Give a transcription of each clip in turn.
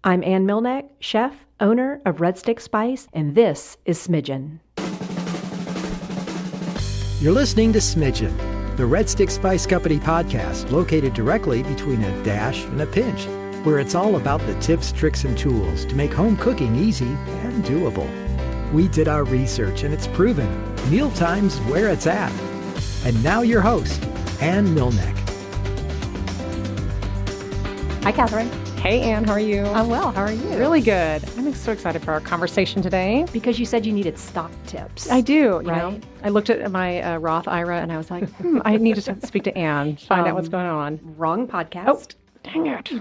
I'm Ann Milneck, chef, owner of Red Stick Spice, and this is Smidgen. You're listening to Smidgen, the Red Stick Spice Company podcast located directly between a dash and a pinch, where it's all about the tips, tricks, and tools to make home cooking easy and doable. We did our research and it's proven. Mealtime's where it's at. And now your host, Ann Milneck. Hi, Catherine. Hey, Ann, how are you? I'm well. How are you? Really good. I'm so excited for our conversation today. Because you said you needed stock tips. I do. You right? know, I looked at my Roth IRA and I was like, I need to speak to Ann, find out what's going on. Wrong podcast. Oh, dang it.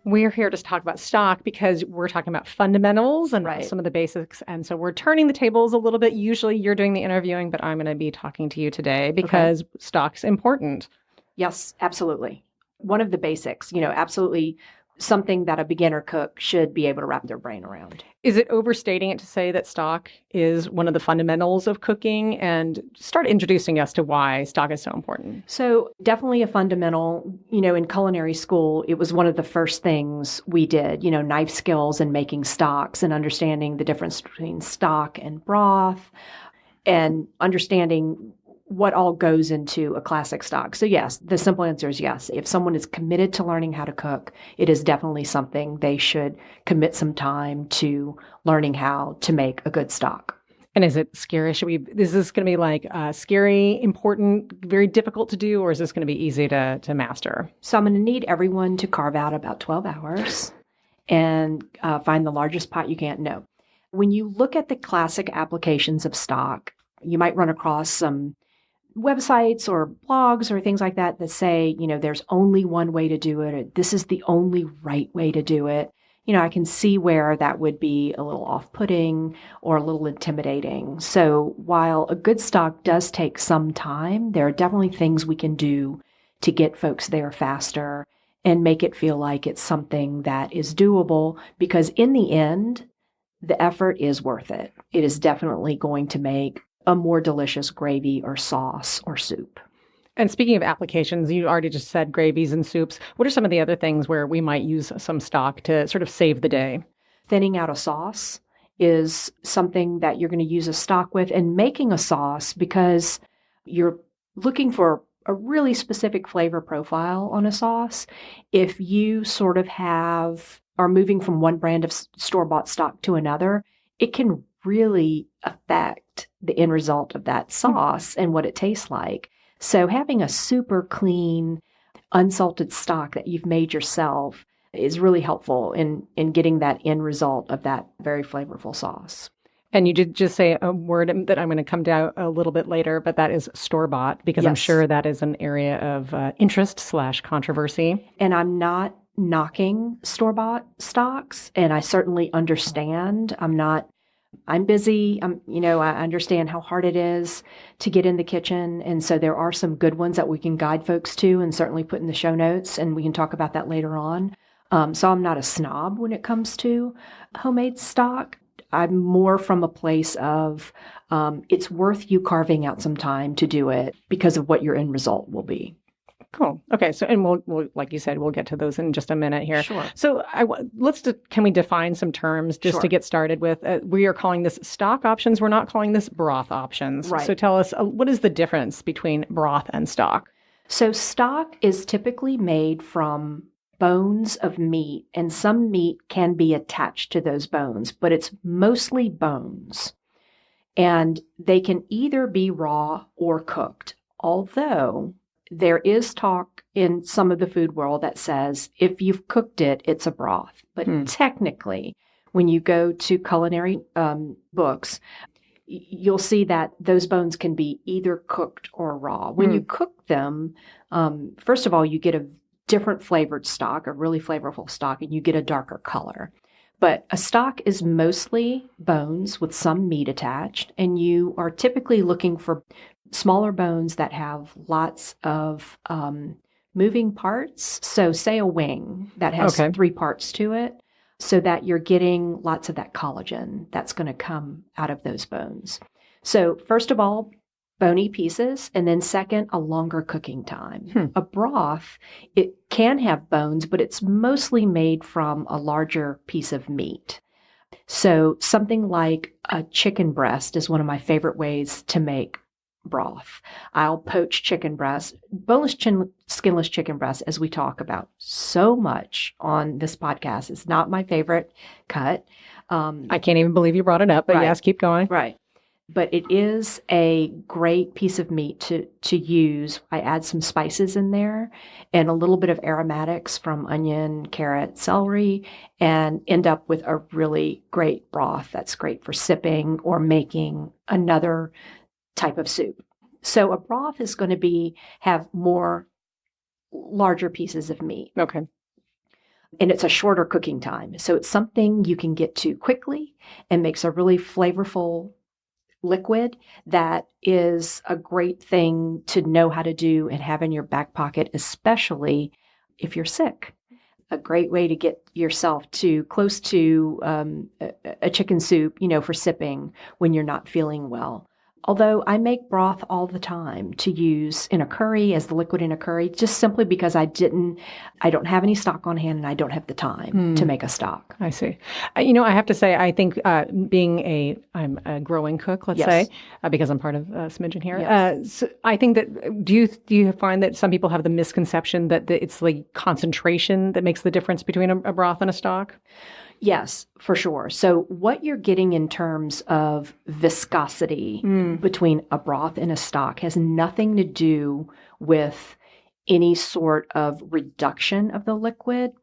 We're here to talk about stock because we're talking about fundamentals and some of the basics. And so we're turning the tables a little bit. Usually you're doing the interviewing, but I'm going to be talking to you today because stock's important. Yes, absolutely. One of the basics, absolutely something that a beginner cook should be able to wrap their brain around. Is it overstating it to say that stock is one of the fundamentals of cooking? And start introducing us to why stock is so important. So definitely a fundamental, in culinary school, it was one of the first things we did, knife skills and making stocks and understanding the difference between stock and broth and understanding what all goes into a classic stock. So yes, the simple answer is yes. If someone is committed to learning how to cook, it is definitely something they should commit some time to learning how to make a good stock. And is it scary? Is this going to be like scary, important, very difficult to do, or is this going to be easy to master? So I'm going to need everyone to carve out about 12 hours and find the largest pot you can. No. When you look at the classic applications of stock, you might run across some websites or blogs or things like that that say, there's only one way to do it. Or, this is the only right way to do it. I can see where that would be a little off-putting or a little intimidating. So while a good stock does take some time, there are definitely things we can do to get folks there faster and make it feel like it's something that is doable, because in the end, the effort is worth it. It is definitely going to make a more delicious gravy or sauce or soup. And speaking of applications, you already just said gravies and soups. What are some of the other things where we might use some stock to sort of save the day? Thinning out a sauce is something that you're going to use a stock with, and making a sauce because you're looking for a really specific flavor profile on a sauce. If you sort of are moving from one brand of store-bought stock to another, it can really affect the end result of that sauce and what it tastes like. So having a super clean, unsalted stock that you've made yourself is really helpful in getting that end result of that very flavorful sauce. And you did just say a word that I'm going to come to a little bit later, but that is store-bought, because I'm sure that is an area of interest/controversy. And I'm not knocking store-bought stocks, and I certainly understand. I'm busy. I understand how hard it is to get in the kitchen. And so there are some good ones that we can guide folks to and certainly put in the show notes. And we can talk about that later on. So I'm not a snob when it comes to homemade stock. I'm more from a place of it's worth you carving out some time to do it because of what your end result will be. Cool. Okay. So, and we'll, like you said, we'll get to those in just a minute here. Sure. So can we define some terms just to get started with? We are calling this stock options. We're not calling this broth options. Right. So tell us, what is the difference between broth and stock? So stock is typically made from bones of meat, and some meat can be attached to those bones, but it's mostly bones. And they can either be raw or cooked, although there is talk in some of the food world that says if you've cooked it, it's a broth. But technically, when you go to culinary books, you'll see that those bones can be either cooked or raw. When you cook them, first of all, you get a different flavored stock, a really flavorful stock, and you get a darker color. But a stock is mostly bones with some meat attached, and you are typically looking for smaller bones that have lots of moving parts. So say a wing that has 3 parts to it, so that you're getting lots of that collagen that's going to come out of those bones. So first of all, bony pieces, and then second, a longer cooking time. A broth, it can have bones, but it's mostly made from a larger piece of meat. So something like a chicken breast is one of my favorite ways to make broth. I'll poach chicken breast, boneless, skinless chicken breast, as we talk about so much on this podcast. It's not my favorite cut. I can't even believe you brought it up, but yes, keep going. Right. But it is a great piece of meat to use. I add some spices in there and a little bit of aromatics from onion, carrot, celery, and end up with a really great broth that's great for sipping or making another type of soup. So a broth is going to have more larger pieces of meat. Okay. And it's a shorter cooking time. So it's something you can get to quickly and makes a really flavorful liquid that is a great thing to know how to do and have in your back pocket, especially if you're sick. A great way to get yourself to close to a chicken soup, for sipping when you're not feeling well. Although I make broth all the time to use in a curry, as the liquid in a curry, just simply because I don't have any stock on hand and I don't have the time to make a stock. I see. I have to say, I think I'm a growing cook, let's say, because I'm part of Smidgen here. Yes. So I think that, do you find that some people have the misconception that it's the concentration that makes the difference between a broth and a stock? Yes, for sure. So what you're getting in terms of viscosity between a broth and a stock has nothing to do with any sort of reduction of the liquid.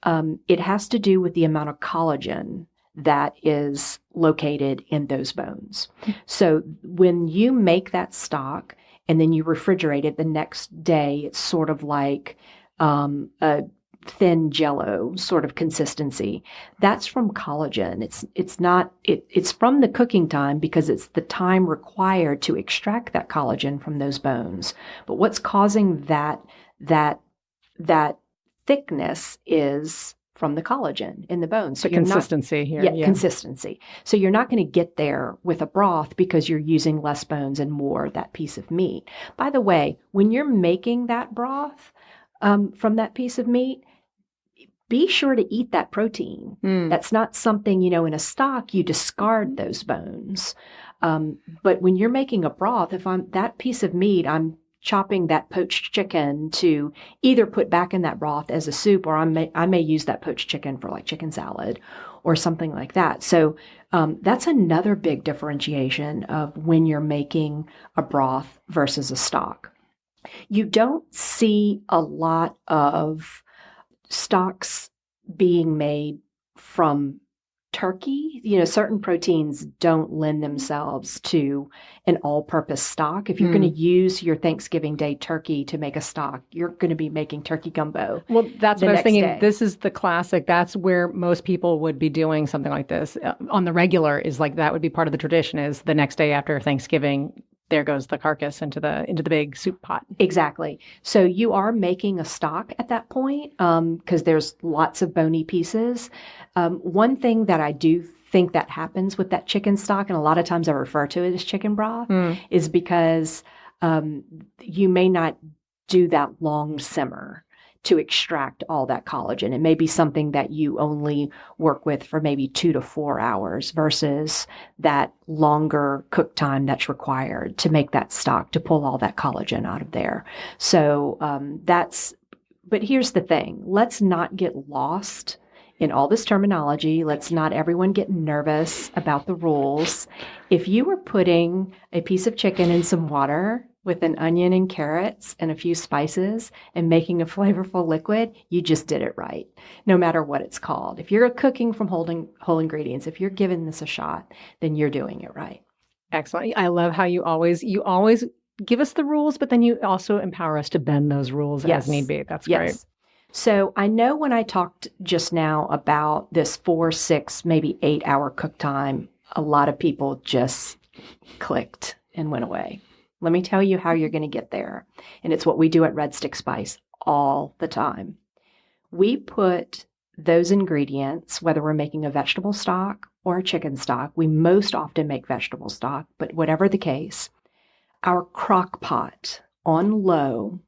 It has to do with the amount of collagen that is located in those bones. So when you make that stock and then you refrigerate it the next day, it's sort of like a thin jello sort of consistency. That's from collagen. It's from the cooking time because it's the time required to extract that collagen from those bones. But what's causing that thickness is from the collagen in the bones. So the consistency here. Yeah, consistency. So you're not going to get there with a broth because you're using less bones and more that piece of meat. By the way, when you're making that broth from that piece of meat, be sure to eat that protein. That's not something, in a stock, you discard those bones. But when you're making a broth, if that piece of meat, I'm chopping that poached chicken to either put back in that broth as a soup, or I may use that poached chicken for like chicken salad or something like that. So that's another big differentiation of when you're making a broth versus a stock. You don't see a lot of stocks being made from turkey. Certain proteins don't lend themselves to an all-purpose stock. If you're going to use your Thanksgiving Day turkey to make a stock, you're going to be making turkey gumbo. Well, that's what I was thinking. Day. This is the classic. That's where most people would be doing something like this on the regular. Is like that would be part of the tradition. Is the next day after Thanksgiving, there goes the carcass into the big soup pot. Exactly. So you are making a stock at that point because there's lots of bony pieces. One thing that I do think that happens with that chicken stock, and a lot of times I refer to it as chicken broth, is because you may not do that long simmer to extract all that collagen. It may be something that you only work with for maybe 2 to 4 hours versus that longer cook time that's required to make that stock, to pull all that collagen out of there. So but here's the thing. Let's not get lost in all this terminology. Let's not everyone get nervous about the rules. If you were putting a piece of chicken in some water with an onion and carrots and a few spices and making a flavorful liquid, you just did it right, no matter what it's called. If you're cooking from whole ingredients, if you're giving this a shot, then you're doing it right. Excellent. I love how you always give us the rules, but then you also empower us to bend those rules as need be. That's great. So I know when I talked just now about this 4, 6, maybe 8 hour cook time, a lot of people just clicked and went away. Let me tell you how you're going to get there. And it's what we do at Red Stick Spice all the time. We put those ingredients, whether we're making a vegetable stock or a chicken stock, we most often make vegetable stock, but whatever the case, Our crock pot on low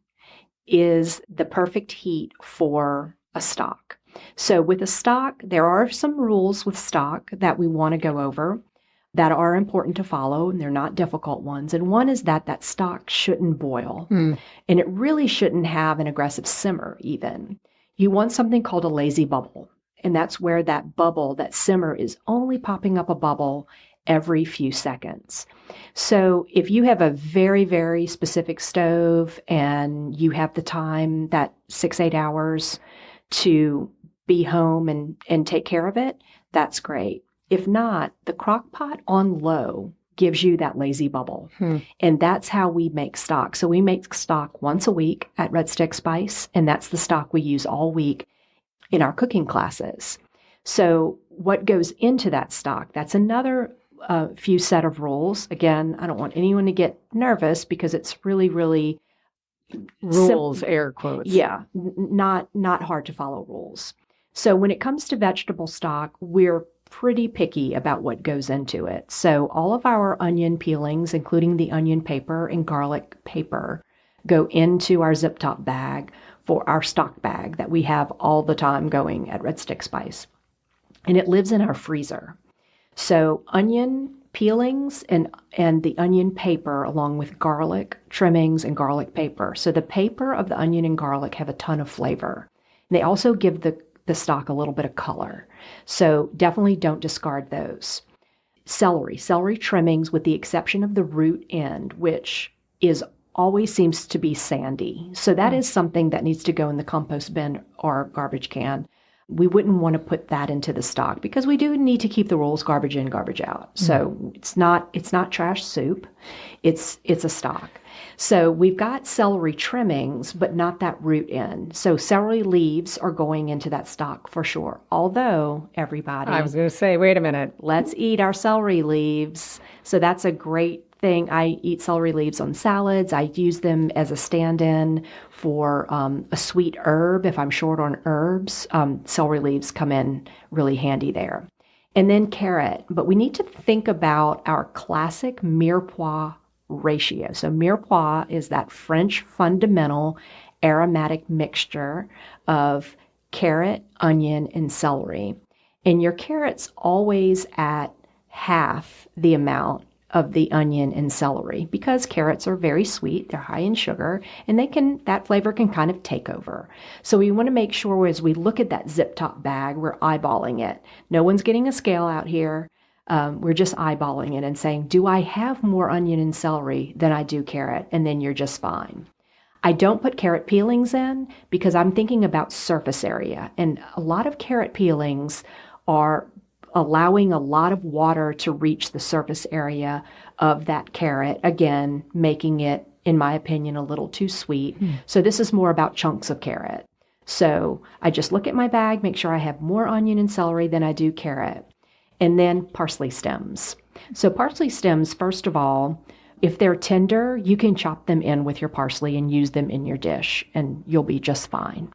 is the perfect heat for a stock. So with a stock, there are some rules with stock that we want to go over that are important to follow, and they're not difficult ones. And one is that that stock shouldn't boil, and it really shouldn't have an aggressive simmer even. You want something called a lazy bubble, and that's where that bubble, that simmer, is only popping up a bubble every few seconds. So if you have a very, very specific stove and you have the time, that 6-8 hours to be home and take care of it, that's great. If not, the crock pot on low gives you that lazy bubble. And that's how we make stock. So we make stock once a week at Red Stick Spice, and that's the stock we use all week in our cooking classes. So what goes into that stock? That's another few set of rules. Again, I don't want anyone to get nervous because it's really, really rules, air quotes. Yeah, not hard to follow rules. So when it comes to vegetable stock, we're pretty picky about what goes into it. So all of our onion peelings, including the onion paper and garlic paper, go into our zip top bag for our stock bag that we have all the time going at Red Stick Spice. And it lives in our freezer. So onion peelings and the onion paper, along with garlic trimmings and garlic paper. So the paper of the onion and garlic have a ton of flavor. And they also give the stock a little bit of color. So definitely don't discard those. Celery trimmings, with the exception of the root end, which always seems to be sandy. So that is something that needs to go in the compost bin or garbage can. We wouldn't want to put that into the stock because we do need to keep the rules: garbage in, garbage out. So it's not trash soup. It's a stock. So we've got celery trimmings, but not that root end. So celery leaves are going into that stock for sure. Although, everybody, I was going to say, wait a minute. Let's eat our celery leaves. So that's a great thing. I eat celery leaves on salads. I use them as a stand-in for a sweet herb. If I'm short on herbs, celery leaves come in really handy there. And then carrot. But we need to think about our classic mirepoix ratio. So mirepoix is that French fundamental aromatic mixture of carrot, onion, and celery. And your carrot's always at half the amount of the onion and celery because carrots are very sweet, they're high in sugar, and that flavor can kind of take over. So we want to make sure as we look at that zip top bag, we're eyeballing it. No one's getting a scale out here. We're just eyeballing it and saying, do I have more onion and celery than I do carrot? And then you're just fine. I don't put carrot peelings in because I'm thinking about surface area. And a lot of carrot peelings are allowing a lot of water to reach the surface area of that carrot, again, making it, in my opinion, a little too sweet. So this is more about chunks of carrot. So I just look at my bag, make sure I have more onion and celery than I do carrot. And then parsley stems. So parsley stems, first of all, if they're tender, you can chop them in with your parsley and use them in your dish, and you'll be just fine.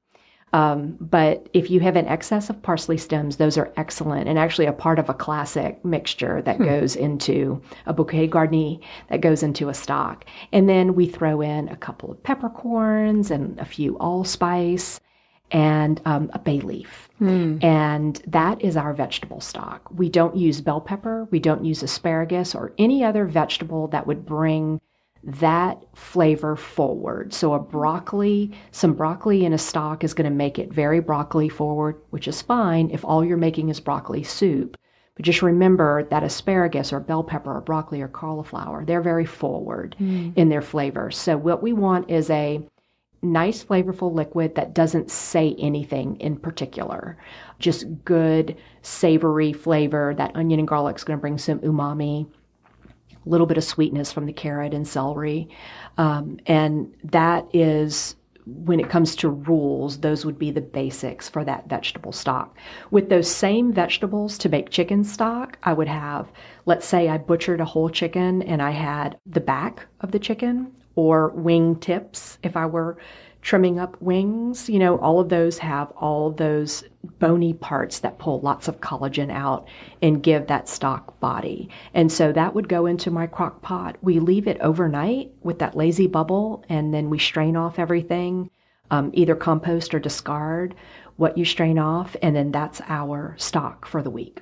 But if you have an excess of parsley stems, those are excellent and actually a part of a classic mixture that goes into a bouquet garni, that goes into a stock. And then we throw in a couple of peppercorns and a few allspice and a bay leaf. And that is our vegetable stock. We don't use bell pepper. We don't use asparagus or any other vegetable that would bring that flavor forward. So some broccoli in a stock is going to make it very broccoli forward, which is fine if all you're making is broccoli soup. But just remember that asparagus or bell pepper or broccoli or cauliflower, they're very forward in their flavor. So what we want is a nice flavorful liquid that doesn't say anything in particular. Just good savory flavor. That onion and garlic is going to bring some umami, a little bit of sweetness from the carrot and celery. And that is, when it comes to rules, those would be the basics for that vegetable stock. With those same vegetables to make chicken stock, I would have, let's say I butchered a whole chicken and I had the back of the chicken or wing tips if I were trimming up wings, all of those have all those bony parts that pull lots of collagen out and give that stock body. And so that would go into my crock pot. We leave it overnight with that lazy bubble, and then we strain off everything, either compost or discard what you strain off, and then that's our stock for the week.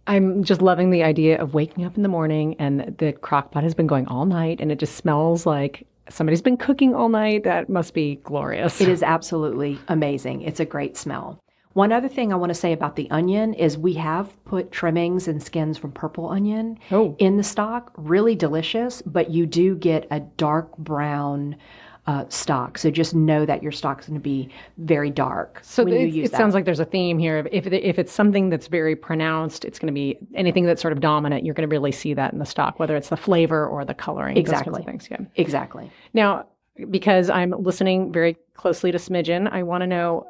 I'm just loving the idea of waking up in the morning and the crock pot has been going all night and it just smells like somebody's been cooking all night. That must be glorious. It is absolutely amazing. It's a great smell. One other thing I want to say about the onion is we have put trimmings and skins from purple onion in the stock. Really delicious, but you do get a dark brown stock. So just know that your stock's going to be very dark. So it sounds like there's a theme here. If it's something that's very pronounced, it's going to be anything that's sort of dominant. You're going to really see that in the stock, whether it's the flavor or the coloring. Exactly. Those kinds of things. Yeah. Exactly. Now, because I'm listening very closely to Smidgen, I want to know,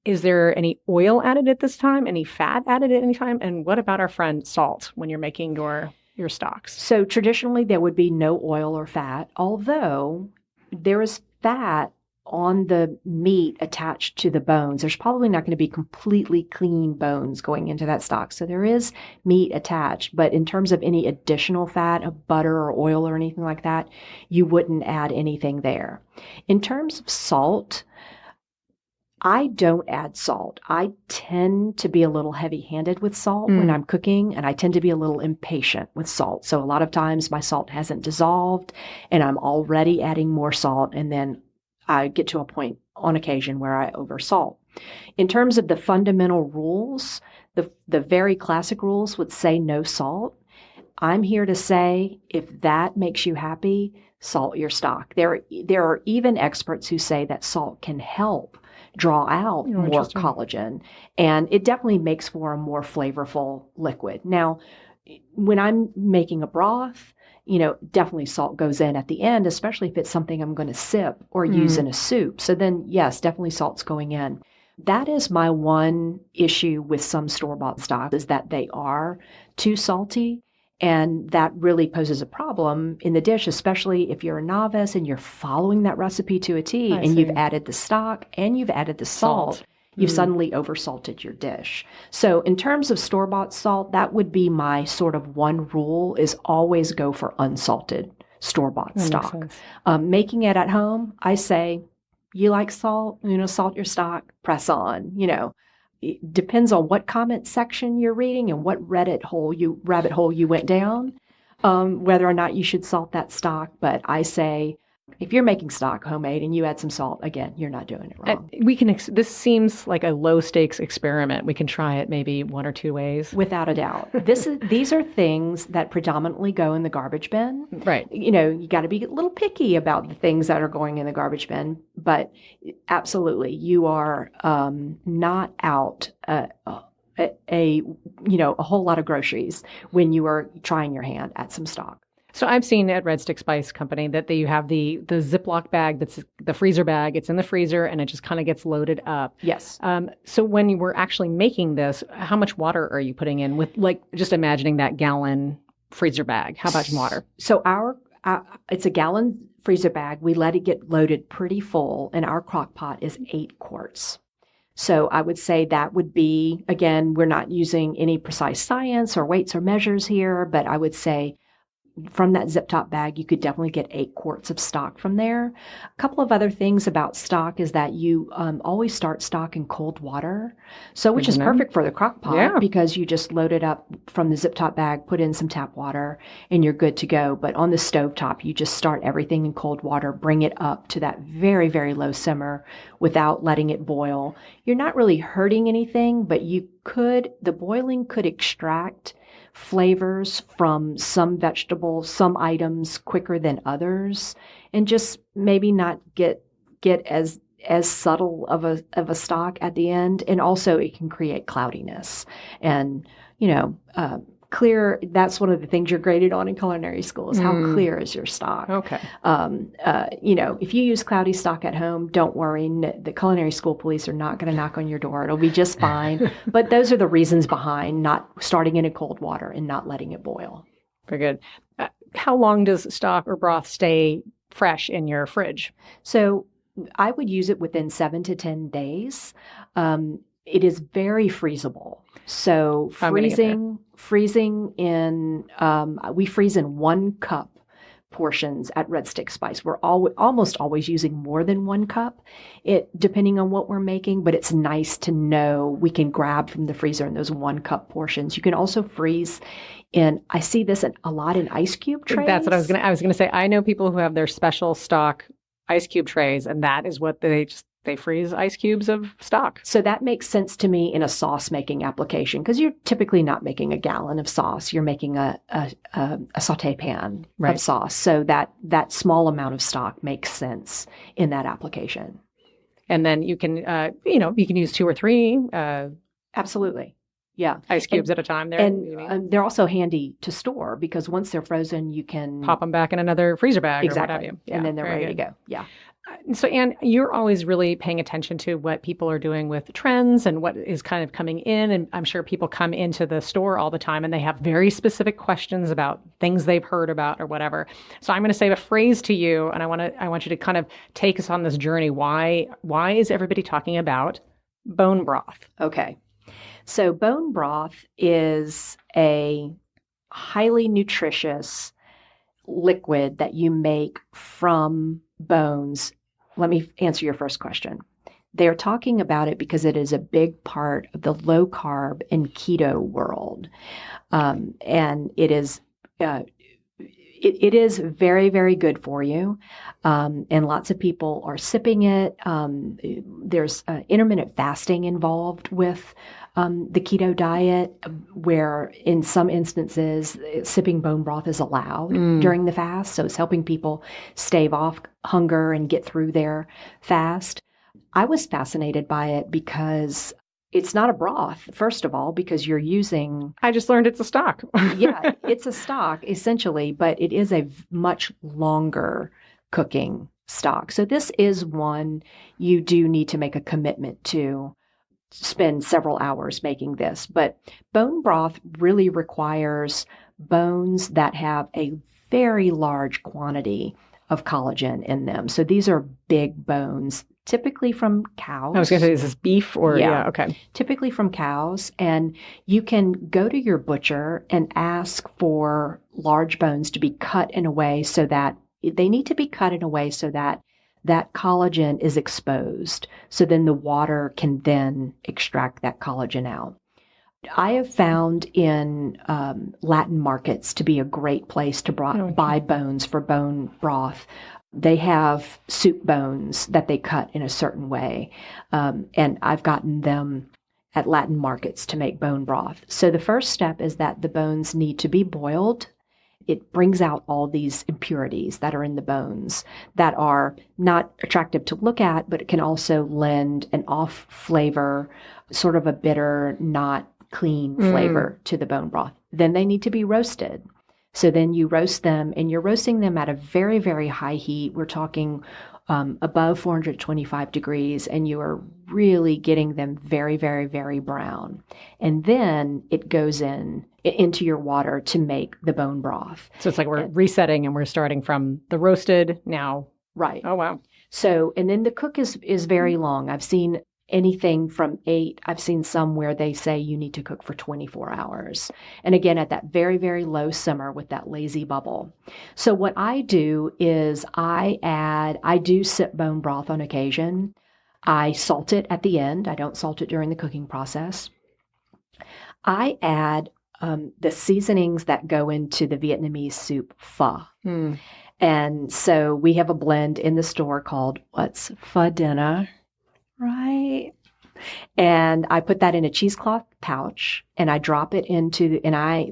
is there any oil added at this time? Any fat added at any time? And what about our friend salt when you're making your stocks? So traditionally, there would be no oil or fat, although there is fat on the meat attached to the bones. There's probably not going to be completely clean bones going into that stock. So there is meat attached. But in terms of any additional fat of butter or oil or anything like that, you wouldn't add anything there. In terms of salt, I don't add salt. I tend to be a little heavy-handed with salt when I'm cooking, and I tend to be a little impatient with salt. So a lot of times my salt hasn't dissolved, and I'm already adding more salt, and then I get to a point on occasion where I oversalt. In terms of the fundamental rules, the very classic rules would say no salt. I'm here to say if that makes you happy, salt your stock. There are even experts who say that salt can help draw out more collagen, and it definitely makes for a more flavorful liquid. Now, when I'm making a broth, definitely salt goes in at the end, especially if it's something I'm going to sip or use in a soup. So then, yes, definitely salt's going in. That is my one issue with some store-bought stock, is that they are too salty. And that really poses a problem in the dish, especially if you're a novice and you're following that recipe to a T you've added the stock and you've added the salt. You've suddenly oversalted your dish. So in terms of store-bought salt, that would be my sort of one rule, is always go for unsalted store-bought stock. Making it at home, I say, you like salt, salt your stock, press on, It depends on what comment section you're reading and what rabbit hole you went down, whether or not you should salt that stock. But I say, if you're making stock homemade and you add some salt, again, you're not doing it wrong. This seems like a low stakes experiment. We can try it maybe one or two ways. Without a doubt. These are things that predominantly go in the garbage bin. Right. You got to be a little picky about the things that are going in the garbage bin, but absolutely, you are not out a whole lot of groceries when you are trying your hand at some stock. So I've seen at Red Stick Spice Company that you have the Ziploc bag that's the freezer bag. It's in the freezer and it just kind of gets loaded up. Yes. So when you were actually making this, how much water are you putting in with, just imagining that gallon freezer bag? How much water? So it's a gallon freezer bag. We let it get loaded pretty full, and our crock pot is 8 quarts. So I would say that would be, again, we're not using any precise science or weights or measures here, but I would say from that zip top bag, you could definitely get 8 quarts of stock from there. A couple of other things about stock is that you always start stock in cold water, which is perfect for the crock pot because you just load it up from the zip top bag, put in some tap water, and you're good to go. But on the stovetop, you just start everything in cold water, bring it up to that very, very low simmer without letting it boil. You're not really hurting anything, but the boiling could extract flavors from some vegetables, some items quicker than others, and just maybe not get as subtle of a stock at the end. And also it can create cloudiness and, clear. That's one of the things you're graded on in culinary school, is how clear is your stock. Okay. If you use cloudy stock at home, don't worry. The culinary school police are not going to knock on your door. It'll be just fine. But those are the reasons behind not starting it in cold water and not letting it boil. Very good. How long does stock or broth stay fresh in your fridge? So I would use it within 7 to 10 days. It is very freezable. So freezing in, we freeze in 1 cup portions at Red Stick Spice. We're almost always using more than 1 cup, depending on what we're making, but it's nice to know we can grab from the freezer in those 1 cup portions. You can also freeze in, I see this a lot in ice cube trays. That's what I was going to say. I know people who have their special stock ice cube trays, and that is what they freeze ice cubes of stock. So that makes sense to me in a sauce making application, because you're typically not making a gallon of sauce. You're making a saute pan of sauce. So that small amount of stock makes sense in that application. And then you can, you can use 2 or 3. Absolutely. Yeah. Ice cubes at a time there. And they're also handy to store, because once they're frozen, you can pop them back in another freezer bag exactly. or what have you. Yeah, and then they're ready to go. Yeah. So, Anne, you're always really paying attention to what people are doing with trends and what is kind of coming in. And I'm sure people come into the store all the time and they have very specific questions about things they've heard about or whatever. So I'm going to say a phrase to you, and I want you to kind of take us on this journey. Why is everybody talking about bone broth? Okay. So bone broth is a highly nutritious liquid that you make from bones. Let me answer your first question. They're talking about it because it is a big part of the low carb and keto world. And it is very, very good for you. And lots of people are sipping it. There's intermittent fasting involved with the keto diet, where in some instances, sipping bone broth is allowed during the fast. So it's helping people stave off hunger and get through their fast. I was fascinated by it because it's not a broth, first of all, because you're using... I just learned it's a stock. Yeah, it's a stock, essentially, but it is a much longer cooking stock. So this is one you do need to make a commitment to spend several hours making this. But bone broth really requires bones that have a very large quantity of collagen in them. So these are big bones, typically from cows. I was going to say, is this beef or? Yeah, okay. Typically from cows. And you can go to your butcher and ask for large bones to be cut in a way so that they need to be cut in a way so that that collagen is exposed. So then the water can then extract that collagen out. I have found in Latin markets to be a great place to buy bones for bone broth. They have soup bones that they cut in a certain way. And I've gotten them at Latin markets to make bone broth. So the first step is that the bones need to be boiled. It brings out all these impurities that are in the bones that are not attractive to look at, but it can also lend an off flavor, sort of a bitter, not clean flavor to the bone broth. Then they need to be roasted. So then you roast them, and you're roasting them at a very, very high heat. We're talking above 425 degrees, and you are really getting them very, very, very brown. And then it goes into your water to make the bone broth. So it's like we're resetting and we're starting from the roasted now. Right. Oh, wow. So, and then the cook is very long. I've seen anything from 8. I've seen some where they say you need to cook for 24 hours. And again, at that very, very low simmer with that lazy bubble. So what I do is I do sip bone broth on occasion. I salt it at the end. I don't salt it during the cooking process. I add the seasonings that go into the Vietnamese soup pho. And so we have a blend in the store called what's pho dinner, right? And I put that in a cheesecloth pouch and I drop it into,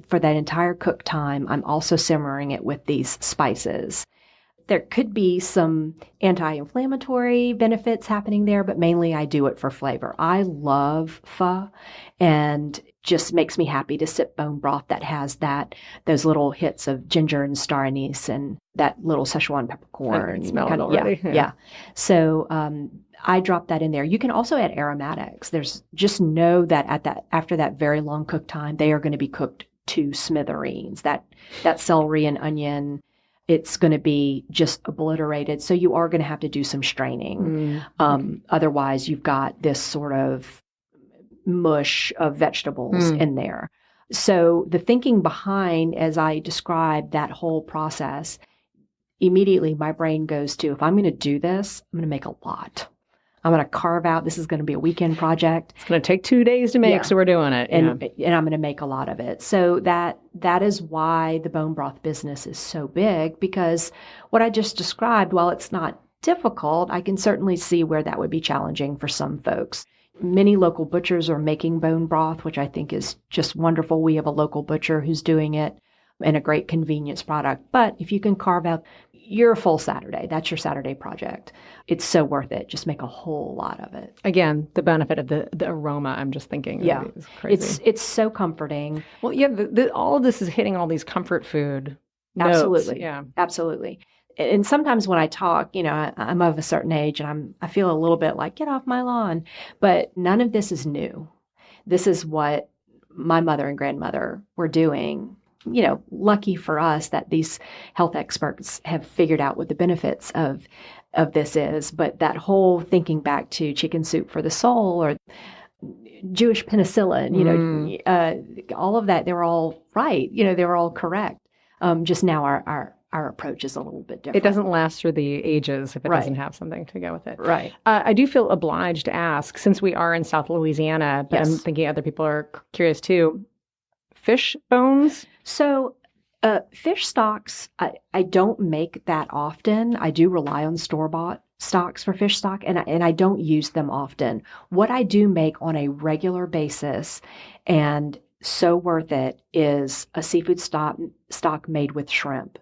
for that entire cook time, I'm also simmering it with these spices. There could be some anti-inflammatory benefits happening there, but mainly I do it for flavor. I love pho, and just makes me happy to sip bone broth that has those little hits of ginger and star anise and that little Szechuan peppercorn. I can smell it already. Yeah. So I drop that in there. You can also add aromatics. Just know that after that very long cook time, they are going to be cooked to smithereens. That celery and onion it's going to be just obliterated. So you are going to have to do some straining. Otherwise, you've got this sort of mush of vegetables in there. So the thinking behind, as I described that whole process, immediately my brain goes to, if I'm going to do this, I'm going to make a lot. I'm going to carve out, this is going to be a weekend project. It's going to take 2 days to make, so we're doing it. And I'm going to make a lot of it. So that is why the bone broth business is so big, because what I just described, while it's not difficult, I can certainly see where that would be challenging for some folks. Many local butchers are making bone broth, which I think is just wonderful. We have a local butcher who's doing it and a great convenience product. But if you can carve out your full Saturday, that's your Saturday project. It's so worth it. Just make a whole lot of it. Again, the benefit of the aroma, I'm just thinking. Yeah. Is crazy. It's so comforting. Well, yeah, all of this is hitting all these comfort food notes. Absolutely. Yeah. Absolutely. And sometimes when I talk, I'm of a certain age and I feel a little bit like, get off my lawn. But none of this is new. This is what my mother and grandmother were doing. Lucky for us that these health experts have figured out what the benefits of this is. But that whole thinking back to chicken soup for the soul or Jewish penicillin, all of that, they were all right. They were all correct. Just now our approach is a little bit different. It doesn't last through the ages if it doesn't have something to go with it. Right. I do feel obliged to ask, since we are in South Louisiana, but I'm thinking other people are curious too, fish bones? So fish stocks, I don't make that often. I do rely on store-bought stocks for fish stock, and I don't use them often. What I do make on a regular basis, and so worth it, is a seafood stock made with shrimp.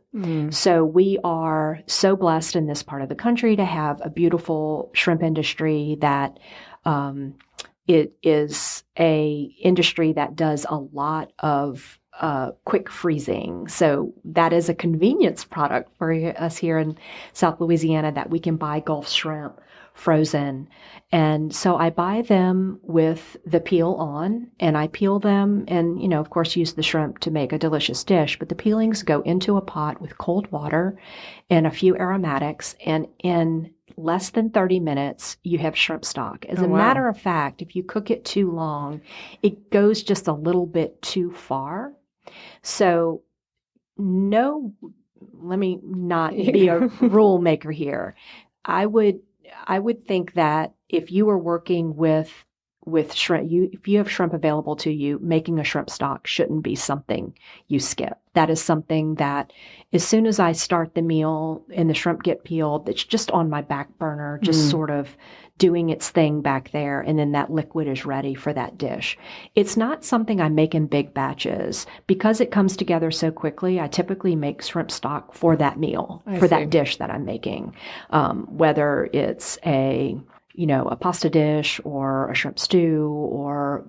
So we are so blessed in this part of the country to have a beautiful shrimp industry that it is a industry that does a lot of quick freezing. So that is a convenience product for us here in South Louisiana, that we can buy Gulf shrimp frozen. And so I buy them with the peel on, and I peel them and, of course, use the shrimp to make a delicious dish. But the peelings go into a pot with cold water and a few aromatics. And in less than 30 minutes, you have shrimp stock. As a matter of fact, if you cook it too long, it goes just a little bit too far. So let me not be a rule maker here. I would think that if you are working with shrimp, if you have shrimp available to you, making a shrimp stock shouldn't be something you skip. That is something that as soon as I start the meal and the shrimp get peeled, it's just on my back burner, just sort of doing its thing back there. And then that liquid is ready for that dish. It's not something I make in big batches. Because it comes together so quickly, I typically make shrimp stock for that meal, that dish that I'm making. Whether it's a pasta dish or a shrimp stew, or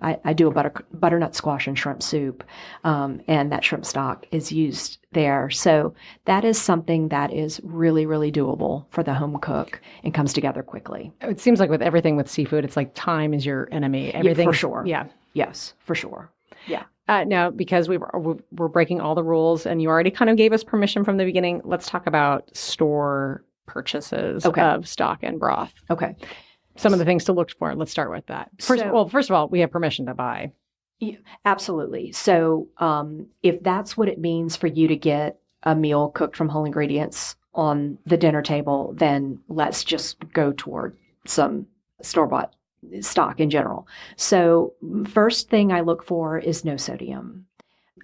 I do a butternut squash and shrimp soup, and that shrimp stock is used there. So that is something that is really, really doable for the home cook and comes together quickly. It seems like with everything with seafood, it's like time is your enemy. Everything for sure. Yeah. Yes, for sure. Yeah. Now, because we're breaking all the rules, and you already kind of gave us permission from the beginning, let's talk about store purchases of stock and broth. Okay. Some of the things to look for. Let's start with that. First of all, we have permission to buy. Yeah, absolutely. So if that's what it means for you to get a meal cooked from whole ingredients on the dinner table, then let's just go toward some store-bought stock in general. So first thing I look for is no sodium.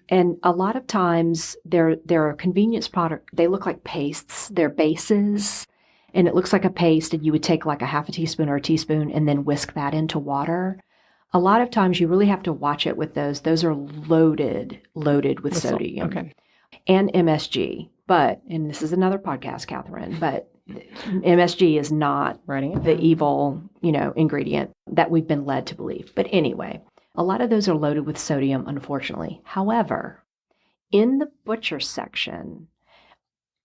And a lot of times they're a convenience product. They look like pastes. They're bases. And it looks like a paste, and you would take like a half a teaspoon or a teaspoon and then whisk that into water. A lot of times you really have to watch it with those. Those are loaded with sodium and MSG. But, and this is another podcast, Catherine, but MSG is not the evil, ingredient that we've been led to believe. But anyway, a lot of those are loaded with sodium, unfortunately. However, in the butcher section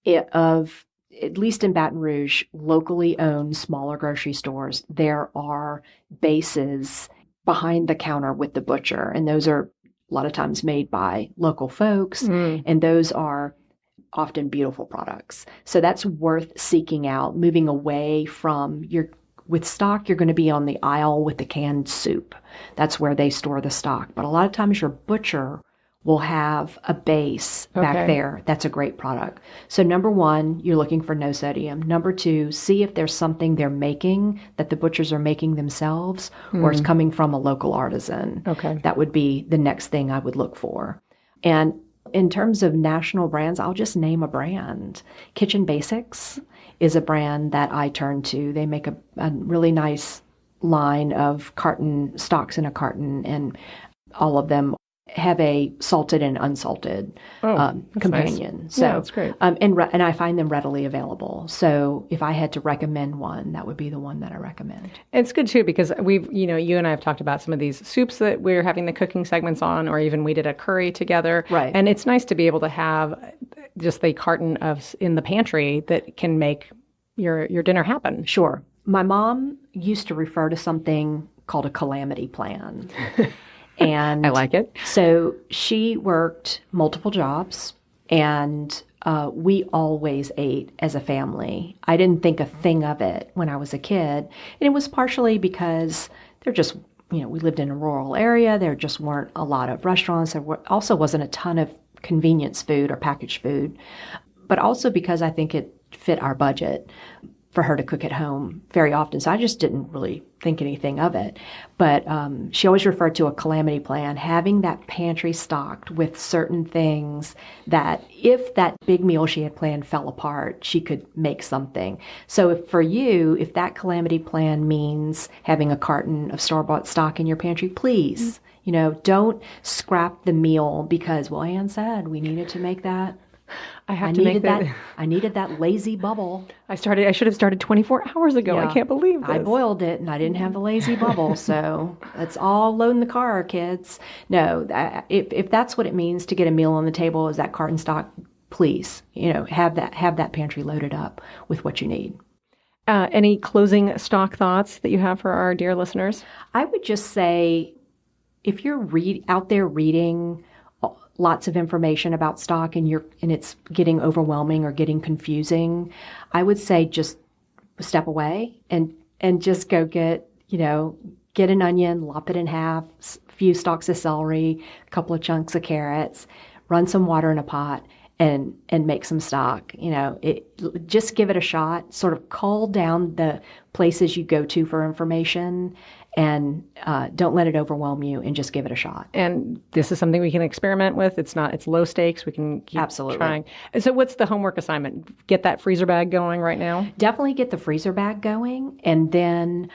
of, at least in Baton Rouge, locally owned smaller grocery stores, there are bases behind the counter with the butcher. And those are a lot of times made by local folks. And those are often beautiful products. So that's worth seeking out, moving away from with stock, you're going to be on the aisle with the canned soup. That's where they store the stock. But a lot of times your butcher will have a base back there. That's a great product. So number one, you're looking for no sodium. Number two, see if there's something they're making that the butchers are making themselves or it's coming from a local artisan. Okay. That would be the next thing I would look for. And in terms of national brands, I'll just name a brand. Kitchen Basics is a brand that I turn to. They make a really nice line of carton stocks in a carton, and all of them have a salted and unsalted companion. Nice. So yeah, that's great. And I find them readily available. So if I had to recommend one, that would be the one that I recommend. It's good too because you and I have talked about some of these soups that we're having the cooking segments on, or even we did a curry together. Right. And it's nice to be able to have just the carton in the pantry that can make your dinner happen. Sure. My mom used to refer to something called a calamity plan. And I like it. So she worked multiple jobs, and we always ate as a family. I didn't think a thing of it when I was a kid. And it was partially because there just, we lived in a rural area. There just weren't a lot of restaurants. There also wasn't a ton of convenience food or packaged food, but also because I think it fit our budget for her to cook at home very often. So I just didn't really think anything of it. But she always referred to a calamity plan, having that pantry stocked with certain things that if that big meal she had planned fell apart, she could make something. So if that calamity plan means having a carton of store-bought stock in your pantry, please, don't scrap the meal because, well, Ann said we needed to make that. I needed that lazy bubble. I should have started 24 hours ago. Yeah. I can't believe this. I boiled it and I didn't have the lazy bubble. So let's all load in the car, kids. No, if that's what it means to get a meal on the table is that carton stock, please, have that pantry loaded up with what you need. Any closing stock thoughts that you have for our dear listeners? I would just say, if you're out there reading lots of information about stock and it's getting overwhelming or getting confusing, I would say just step away and just go get an onion, lop it in half, a few stalks of celery, a couple of chunks of carrots, run some water in a pot and make some stock. Just give it a shot, sort of cull down the places you go to for information, and don't let it overwhelm you, and just give it a shot. And this is something we can experiment with. It's low stakes. We can keep trying. And so what's the homework assignment? Get that freezer bag going right now? Definitely get the freezer bag going. And then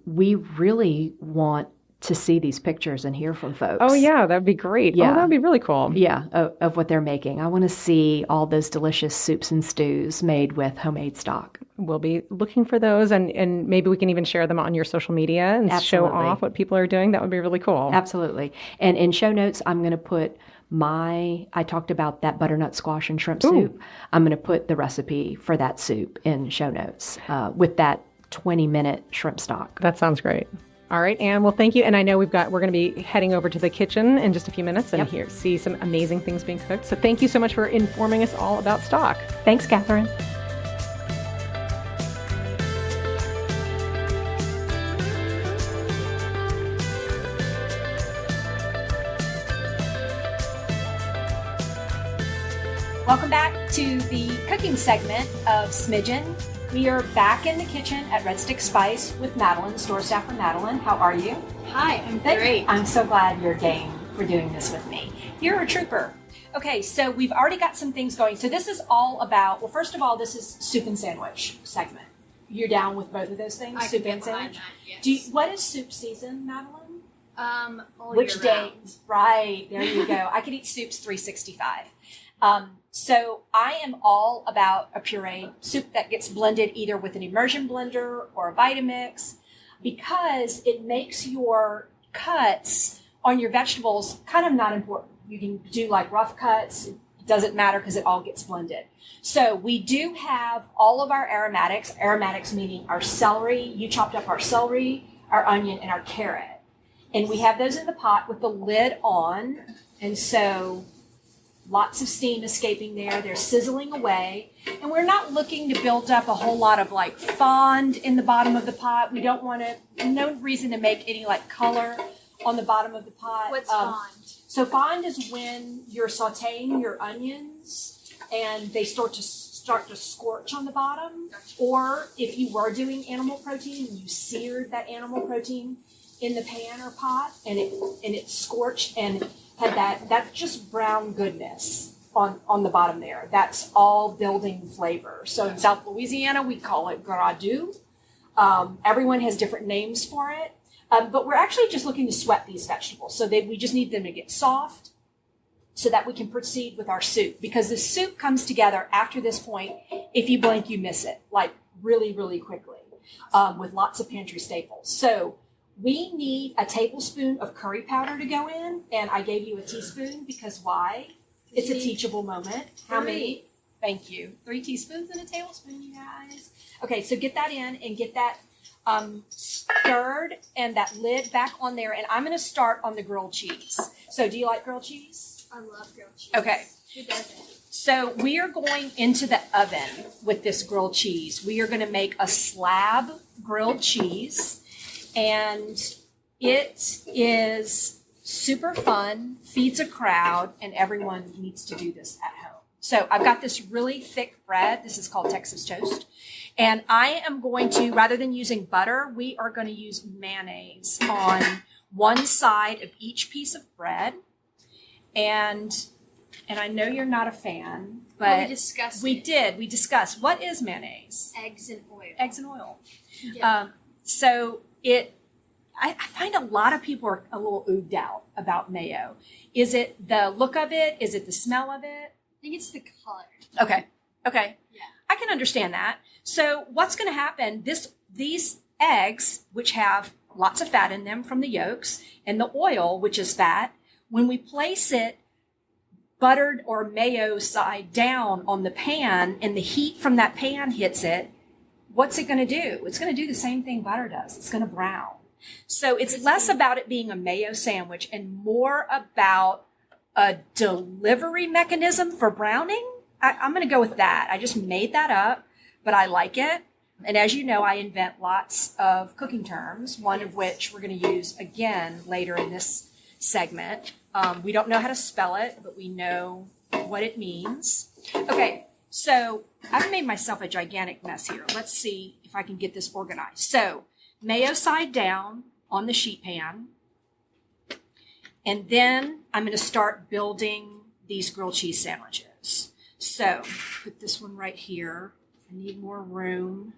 we really want to see these pictures and hear from folks. Oh, yeah, that'd be great. Yeah. Oh, that'd be really cool. Yeah, of what they're making. I want to see all those delicious soups and stews made with homemade stock. We'll be looking for those, and maybe we can even share them on your social media and show off what people are doing. That would be really cool. Absolutely. And in show notes, I'm going to put I talked about that butternut squash and shrimp soup. I'm going to put the recipe for that soup in show notes with that 20-minute shrimp stock. That sounds great. All right, Ann. Well, thank you. And I know we're going to be heading over to the kitchen in just a few minutes and see some amazing things being cooked. So thank you so much for informing us all about stock. Thanks, Catherine. Welcome back to the cooking segment of Smidgen. We are back in the kitchen at Red Stick Spice with Madeline, store staffer Madeline. How are you? Hi, I'm great. I'm so glad you're game for doing this with me. You're a trooper. Okay, so we've already got some things going. So this is all about, well, first of all, this is soup and sandwich segment. You're down with both of those things, soup and sandwich? Yes. What is soup season, Madeline? Which day? Right, there you go. I could eat soups 365. So I am all about a puree soup that gets blended either with an immersion blender or a Vitamix, because it makes your cuts on your vegetables kind of not important. You can do like rough cuts. It doesn't matter because it all gets blended. So we do have all of our aromatics meaning our celery. You chopped up our celery, our onion, and our carrot. And we have those in the pot with the lid on. And so lots of steam escaping there. They're sizzling away. And we're not looking to build up a whole lot of like fond in the bottom of the pot. We don't want to, no reason to make any like color on the bottom of the pot. What's fond? So fond is when you're sauteing your onions and they start to scorch on the bottom. Gotcha. Or if you were doing animal protein and you seared that animal protein in the pan or pot and it scorched and had that's just brown goodness on the bottom there. That's all building flavor. So in South Louisiana, we call it gradou. Everyone has different names for it. But we're actually just looking to sweat these vegetables. So we just need them to get soft so that we can proceed with our soup. Because the soup comes together after this point. If you blink, you miss it, like really, really quickly, with lots of pantry staples. So we need a tablespoon of curry powder to go in. And I gave you a teaspoon because why? It's a teachable moment. How many? Thank you. 3 teaspoons and a tablespoon, you guys. Okay, so get that in and get that stirred and that lid back on there. And I'm going to start on the grilled cheese. So do you like grilled cheese? I love grilled cheese. Okay. Who doesn't? So we are going into the oven with this grilled cheese. We are going to make a slab grilled cheese. And it is super fun, feeds a crowd, and everyone needs to do this at home. So I've got this really thick bread. This is called Texas toast. And I am going to, rather than using butter, we are going to use mayonnaise on one side of each piece of bread. And I know you're not a fan, but we discussed we it. did. We discussed what is mayonnaise? Eggs and oil. Eggs and oil. Yeah. So I find a lot of people are a little ooged out about mayo. Is it the look of it? Is it the smell of it? I think it's the color. Okay. Yeah. I can understand that. So what's going to happen, these eggs, which have lots of fat in them from the yolks, and the oil, which is fat, when we place it buttered or mayo side down on the pan and the heat from that pan hits it, what's it going to do? It's going to do the same thing butter does. It's going to brown. So it's less about it being a mayo sandwich and more about a delivery mechanism for browning. I'm going to go with that. I just made that up, but I like it. And as you know, I invent lots of cooking terms, one of which we're going to use again later in this segment. We don't know how to spell it, but we know what it means. Okay, so I've made myself a gigantic mess here. Let's see if I can get this organized. So mayo side down on the sheet pan. And then I'm going to start building these grilled cheese sandwiches. So put this one right here. I need more room,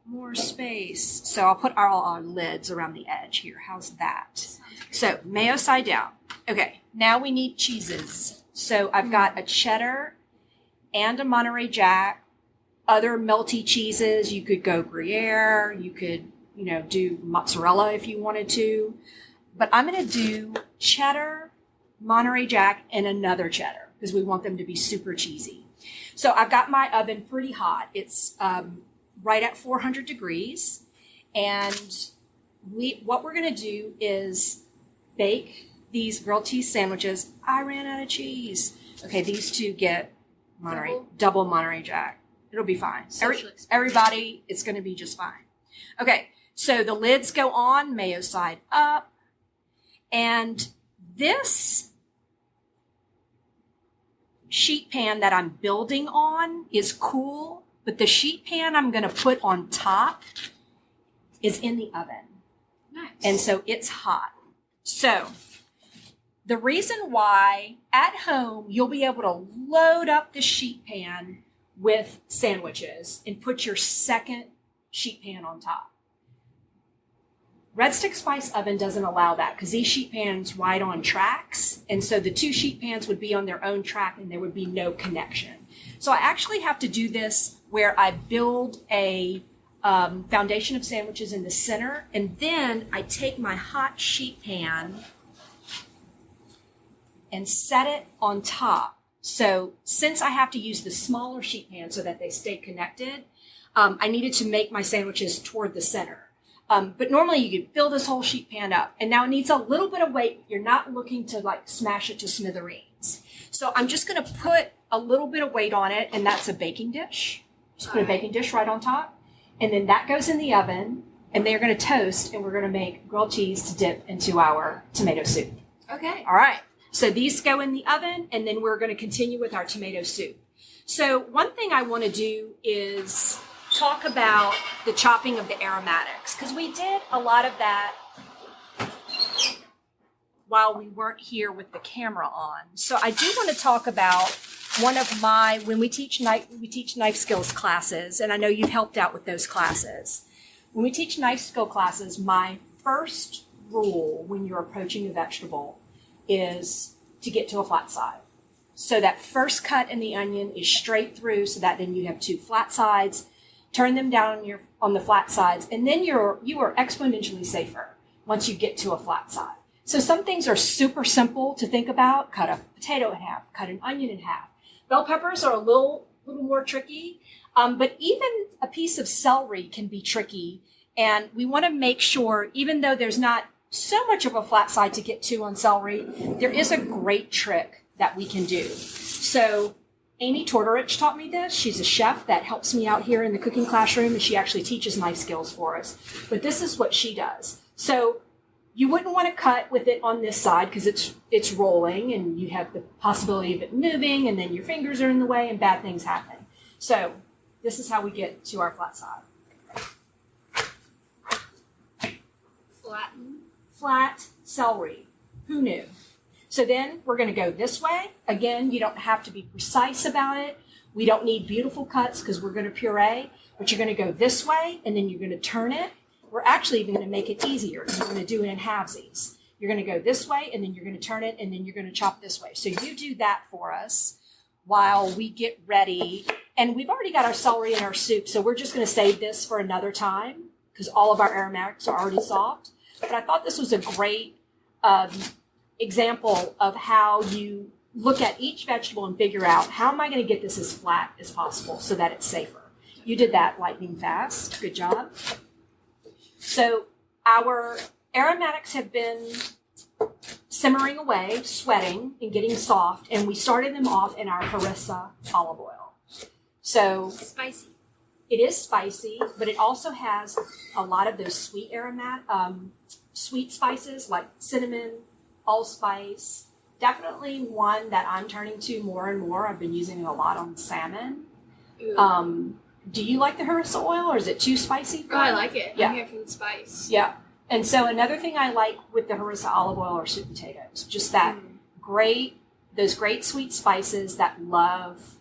more space. So I'll put our lids around the edge here. How's that? So mayo side down. Okay, now we need cheeses. So I've got a cheddar and a Monterey Jack. Other melty cheeses, you could go Gruyere. You could, do mozzarella if you wanted to. But I'm going to do cheddar, Monterey Jack, and another cheddar because we want them to be super cheesy. So I've got my oven pretty hot. It's right at 400 degrees. And what we're going to do is bake these grilled cheese sandwiches. I ran out of cheese. Okay, these two get double Monterey Jack. It'll be fine. Everybody, it's going to be just fine. Okay, so the lids go on, mayo side up. And this sheet pan that I'm building on is cool, but the sheet pan I'm going to put on top is in the oven. Nice. And so it's hot. So the reason why at home you'll be able to load up the sheet pan with sandwiches and put your second sheet pan on top. Red Stick Spice Oven doesn't allow that because these sheet pans ride on tracks. And so the 2 sheet pans would be on their own track and there would be no connection. So I actually have to do this where I build a foundation of sandwiches in the center. And then I take my hot sheet pan and set it on top. So since I have to use the smaller sheet pan so that they stay connected, I needed to make my sandwiches toward the center. But normally you could fill this whole sheet pan up. And now it needs a little bit of weight. You're not looking to smash it to smithereens. So I'm just going to put a little bit of weight on it, and that's a baking dish. Just put a baking dish right on top. And then that goes in the oven, and they're going to toast, and we're going to make grilled cheese to dip into our tomato soup. Okay. All right. So these go in the oven, and then we're going to continue with our tomato soup. So one thing I want to do is talk about the chopping of the aromatics, because we did a lot of that while we weren't here with the camera on. So I do want to talk about one of my, when we teach knife skills classes, and I know you've helped out with those classes. When we teach knife skill classes, my first rule when you're approaching a vegetable is to get to a flat side. So that first cut in the onion is straight through, so that then you have two flat sides. Turn them down on the flat sides, and then you are exponentially safer once you get to a flat side. So some things are super simple to think about. Cut a potato in half, cut an onion in half. Bell peppers are a little more tricky, but even a piece of celery can be tricky. And we want to make sure, even though there's not so much of a flat side to get to on celery, there is a great trick that we can do. So Amy Tortorich taught me this. She's a chef that helps me out here in the cooking classroom, and she actually teaches knife skills for us. But this is what she does. So you wouldn't want to cut with it on this side because it's rolling, and you have the possibility of it moving, and then your fingers are in the way and bad things happen. So this is how we get to our flat side. Flat celery. Who knew? So then we're going to go this way. Again, you don't have to be precise about it. We don't need beautiful cuts because we're going to puree, but you're going to go this way, and then you're going to turn it. We're actually even going to make it easier. You're going to do it in halvesies. You're going to go this way, and then you're going to turn it, and then you're going to chop this way. So you do that for us while we get ready. And we've already got our celery in our soup, so we're just going to save this for another time because all of our aromatics are already soft. But I thought this was a great example of how you look at each vegetable and figure out, how am I going to get this as flat as possible so that it's safer? You did that lightning fast. Good job. So our aromatics have been simmering away, sweating, and getting soft, and we started them off in our harissa olive oil. So Spicy. it is spicy, but it also has a lot of those sweet sweet spices like cinnamon, allspice. Definitely one that I'm turning to more and more. I've been using it a lot on salmon. Do you like the harissa oil, or is it too spicy for you? I like it. Yeah. I'm here for the spice. Yeah. And so another thing I like with the harissa olive oil are sweet potatoes. Just that those great sweet spices that love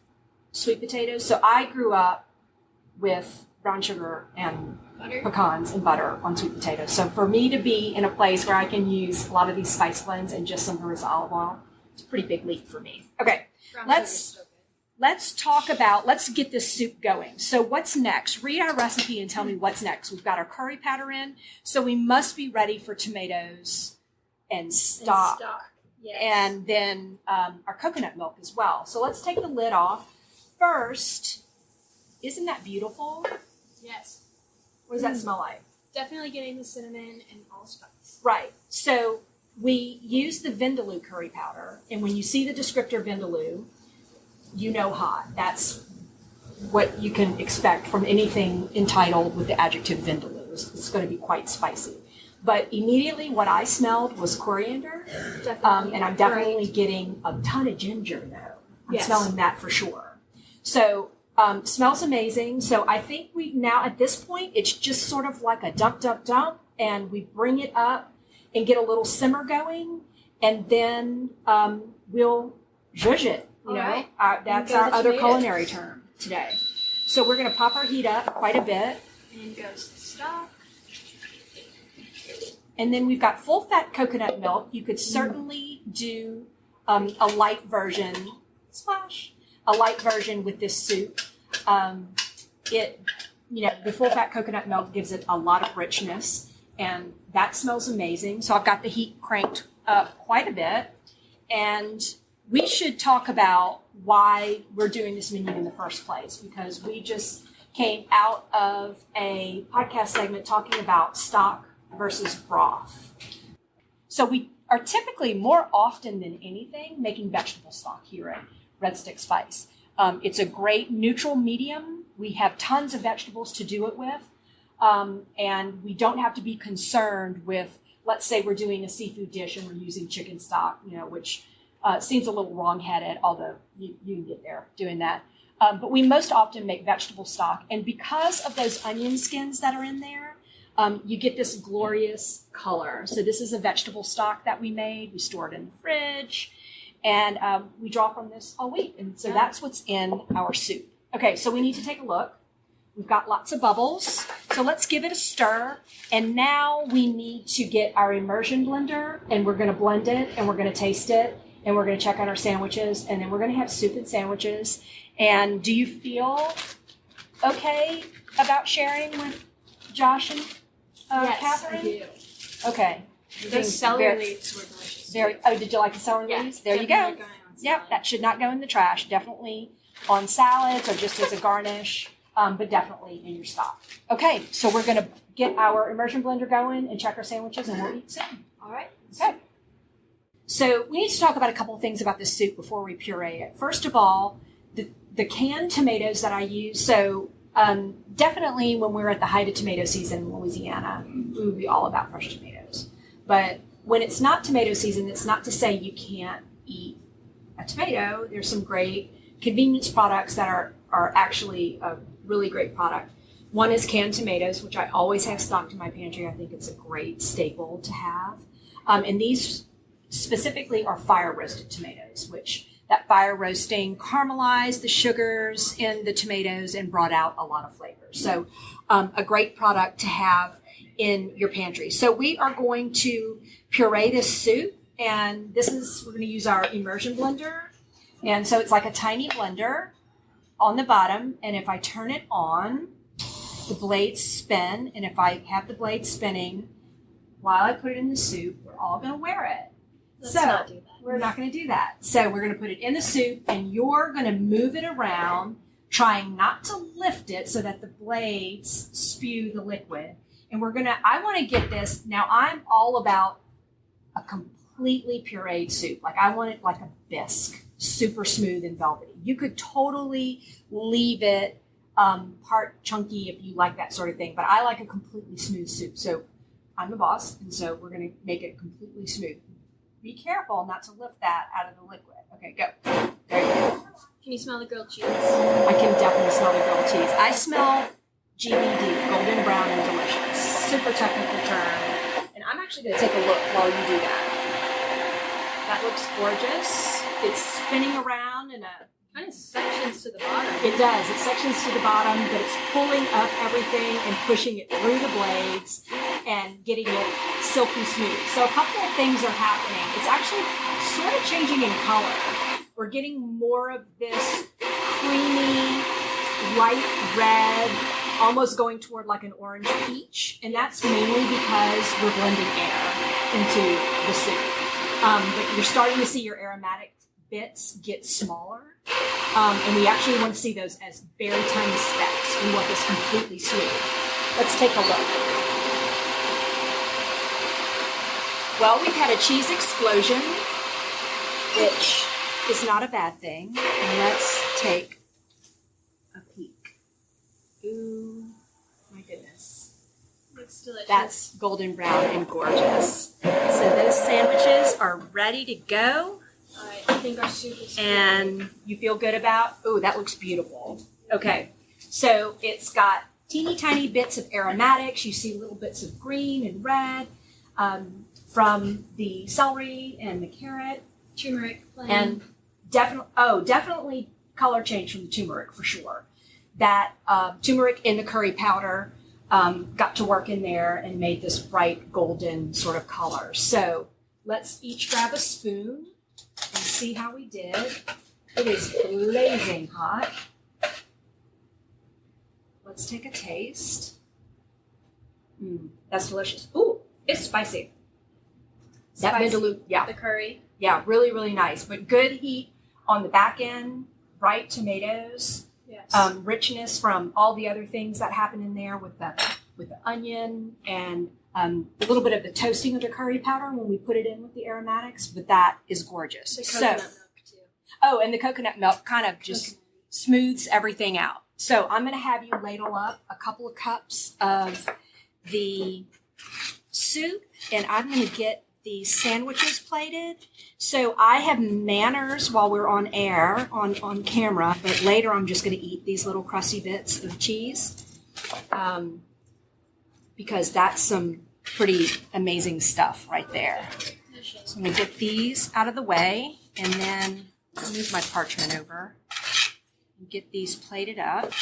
sweet potatoes. So I grew up with brown sugar and pecans and butter on sweet potatoes. So for me to be in a place where I can use a lot of these spice blends and just some harissa olive oil, it's a pretty big leap for me. Okay, let's get this soup going. So what's next? Read our recipe and tell me what's next. We've got our curry powder in, so we must be ready for tomatoes and stock. Yes. And then our coconut milk as well. So let's take the lid off. First, isn't that beautiful? Yes. What does that smell like? Definitely getting the cinnamon and allspice. Right. So we use the Vindaloo curry powder, and when you see the descriptor Vindaloo, you know hot. That's what you can expect from anything entitled with the adjective Vindaloo. It's going to be quite spicy. But immediately what I smelled was coriander, and I'm definitely getting a ton of ginger though. I'm smelling that for sure. So smells amazing. So I think we now at this point, it's just sort of like a dump, and we bring it up and get a little simmer going, and then we'll zhuzh it. You know, that's our other culinary term today. So we're going to pop our heat up quite a bit. And goes the stock. And then we've got full fat coconut milk. You could certainly do a light version, a light version with this soup. The full fat coconut milk gives it a lot of richness, and that smells amazing. So I've got the heat cranked up quite a bit, and we should talk about why we're doing this menu in the first place, because we just came out of a podcast segment talking about stock versus broth. So we are typically, more often than anything, making vegetable stock here at Red Stick Spice. It's a great neutral medium. We have tons of vegetables to do it with. And we don't have to be concerned with, let's say we're doing a seafood dish and we're using chicken stock, which seems a little wrong-headed, although you can get there doing that. But we most often make vegetable stock. And because of those onion skins that are in there, you get this glorious color. So this is a vegetable stock that we made. We store it in the fridge. And we draw from this all week. And so that's what's in our soup. Okay, so we need to take a look. We've got lots of bubbles. So let's give it a stir. And now we need to get our immersion blender, and we're going to blend it, and we're going to taste it, and we're going to check on our sandwiches, and then we're going to have soup and sandwiches. And do you feel okay about sharing with Josh and Yes, Catherine? I do. Okay. Those celery leaves were delicious. Oh, did you like the celery leaves? There you go. Yep, that should not go in the trash. Definitely on salads or just as a garnish, but definitely in your stock. Okay, so we're going to get our immersion blender going and check our sandwiches, and we'll eat soon. All right. Okay. So we need to talk about a couple of things about this soup before we puree it. First of all, the canned tomatoes that I use. So definitely when we're at the height of tomato season in Louisiana, we would be all about fresh tomatoes. But when it's not tomato season, it's not to say you can't eat a tomato. There's some great convenience products that are actually a really great product. One is canned tomatoes, which I always have stocked in my pantry. I think it's a great staple to have. And these specifically are fire roasted tomatoes, which that fire roasting caramelized the sugars in the tomatoes and brought out a lot of flavors. So a great product to have in your pantry. So we are going to puree this soup, and we're going to use our immersion blender. And so it's like a tiny blender on the bottom, and if I turn it on, the blades spin, and if I have the blades spinning while I put it in the soup, we're all going to wear it. Let's not do that. We're not going to do that. So we're going to put it in the soup, and you're going to move it around, trying not to lift it so that the blades spew the liquid. And I want to get this, now I'm all about a completely pureed soup. Like I want it like a bisque, super smooth and velvety. You could totally leave it part chunky if you like that sort of thing, but I like a completely smooth soup. So I'm the boss, and so we're going to make it completely smooth. Be careful not to lift that out of the liquid. Okay, go. There you go. Can you smell the grilled cheese? I can definitely smell the grilled cheese. I smell GBD, golden brown and delicious. Super technical term. And I'm actually going to take a look while you do that. That looks gorgeous. It's spinning around in a... Kind of sections to the bottom. It does. It sections to the bottom, but it's pulling up everything and pushing it through the blades and getting it silky smooth. So a couple of things are happening. It's actually sort of changing in color. We're getting more of this creamy, light red, almost going toward like an orange peach. And that's mainly because we're blending air into the soup. But you're starting to see your aromatic bits get smaller. And we actually want to see those as very tiny specks. We want this completely smooth. Let's take a look. Well, we've had a cheese explosion, which is not a bad thing. And let's take a peek. Ooh, my goodness. Looks delicious. That's golden brown and gorgeous. So those sandwiches are ready to go. All right, I think our soup is And you feel good about, oh, that looks beautiful. Okay, so it's got teeny tiny bits of aromatics. You see little bits of green and red from the celery and the carrot. turmeric. Plain. And definitely color change from the turmeric for sure. That turmeric in the curry powder got to work in there and made this bright golden sort of color. So let's each grab a spoon and see how we did. It is blazing hot. Let's take a taste. That's delicious. Ooh, it's spicy. That Spicy. vindaloo, yeah. The curry. Yeah, really, really nice. But good heat on the back end, bright tomatoes, Yes. richness from all the other things that happen in there with the onion and a little bit of the toasting of the curry powder when we put it in with the aromatics, but that is gorgeous. The coconut milk too. Oh, and the coconut milk kind of just smooths everything out. So I'm going to have you ladle up a couple of cups of the soup, and I'm going to get the sandwiches plated. So I have manners while we're on air, on camera, but later I'm just going to eat these little crusty bits of cheese because that's some pretty amazing stuff right there. So I'm going to get these out of the way, and then I'll move my parchment over and get these plated up.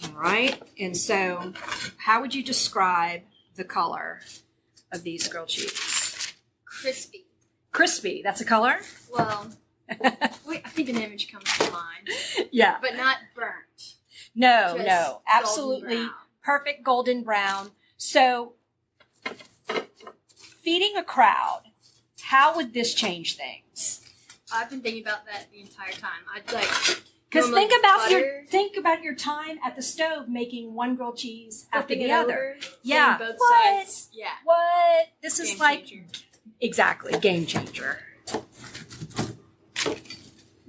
All right, and so how would you describe the color of these grilled cheese? Crispy. Crispy, that's a color? Well, wait, I think an image comes to mind. Yeah. But not burnt. No, Just no, absolutely golden brown. perfect golden brown. So feeding a crowd, how would this change things? I've been thinking about that the entire time. I'd like Because normally think about your time at the stove making one grilled cheese after flipping the it other. over, Yeah. getting both What? sides. Yeah. What? This is Game like changer. exactly game changer.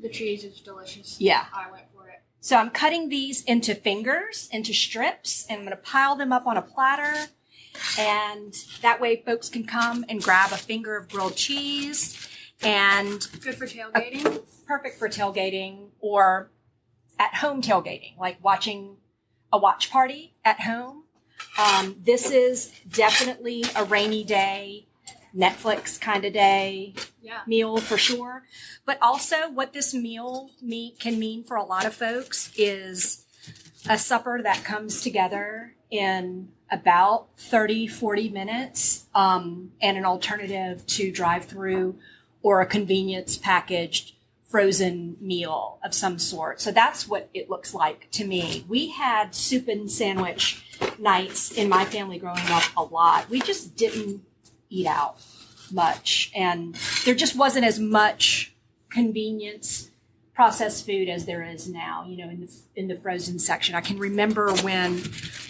The cheese is delicious. Yeah. I went for it. So I'm cutting these into fingers, into strips, and I'm going to pile them up on a platter. And that way folks can come and grab a finger of grilled cheese. And Good for tailgating. perfect for tailgating or at home tailgating, like watching a watch party at home. This is definitely a rainy day, Netflix kind of day Yeah. meal for sure. But also what this meal can mean for a lot of folks is a supper that comes together in about 30, 40 minutes and an alternative to drive-through or a convenience packaged frozen meal of some sort. So that's what it looks like to me. We had soup and sandwich nights in my family growing up a lot. We just didn't eat out much. And there just wasn't as much convenience processed food as there is now, you know, in the frozen section. I can remember when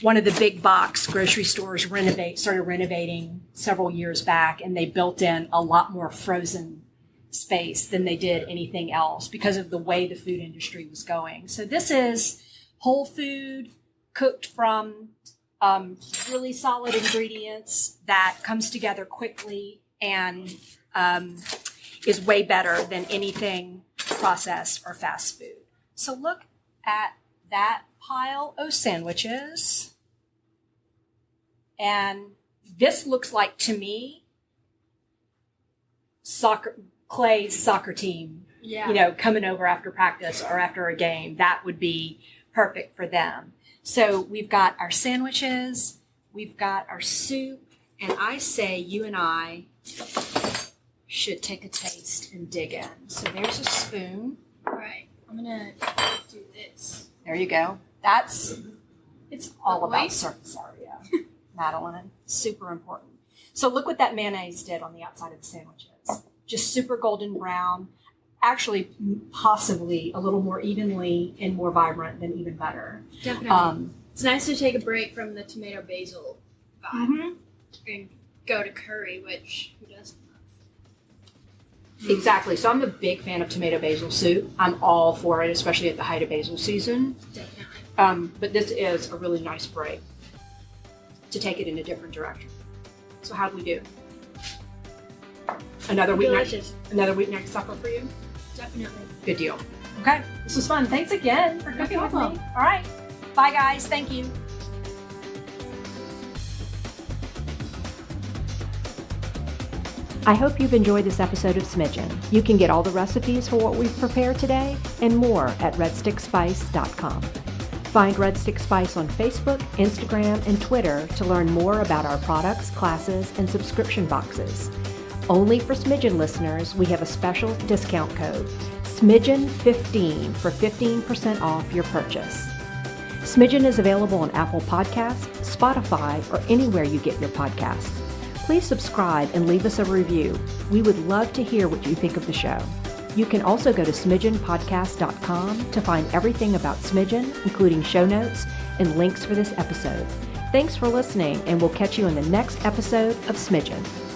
one of the big box grocery stores started renovating several years back, and they built in a lot more frozen space than they did anything else because of the way the food industry was going. So this is whole food cooked from really solid ingredients that comes together quickly and is way better than anything processed or fast food. So look at that pile of sandwiches. And this looks like, to me, Clay's soccer team, Yeah. you know, coming over after practice or after a game. That would be perfect for them. So we've got our sandwiches, we've got our soup, and I say you and I should take a taste and dig in. So there's a spoon. All right. I'm going to do this. There you go. It's all about Moist? surface area, Madeline. Super important. So look what that mayonnaise did on the outside of the sandwiches. Just super golden brown. Actually, possibly a little more evenly and more vibrant than even better. Definitely. It's nice to take a break from the tomato basil vibe and go to curry, which who doesn't love? Exactly. So I'm a big fan of tomato basil soup. I'm all for it, especially at the height of basil season. Definitely. But this is a really nice break to take it in a different direction. So how'd we do? Another weeknight supper for you? Definitely. Good deal. Okay. This was fun. Thanks again for cooking with me. problem. All right. Bye, guys. Thank you. I hope you've enjoyed this episode of Smidgen. You can get all the recipes for what we've prepared today and more at redstickspice.com. Find Red Stick Spice on Facebook, Instagram, and Twitter to learn more about our products, classes, and subscription boxes. Only for Smidgen listeners, we have a special discount code, Smidgen15, for 15% off your purchase. Smidgen is available on Apple Podcasts, Spotify, or anywhere you get your podcasts. Please subscribe and leave us a review. We would love to hear what you think of the show. You can also go to smidgenpodcast.com to find everything about Smidgen, including show notes and links for this episode. Thanks for listening, and we'll catch you in the next episode of Smidgen.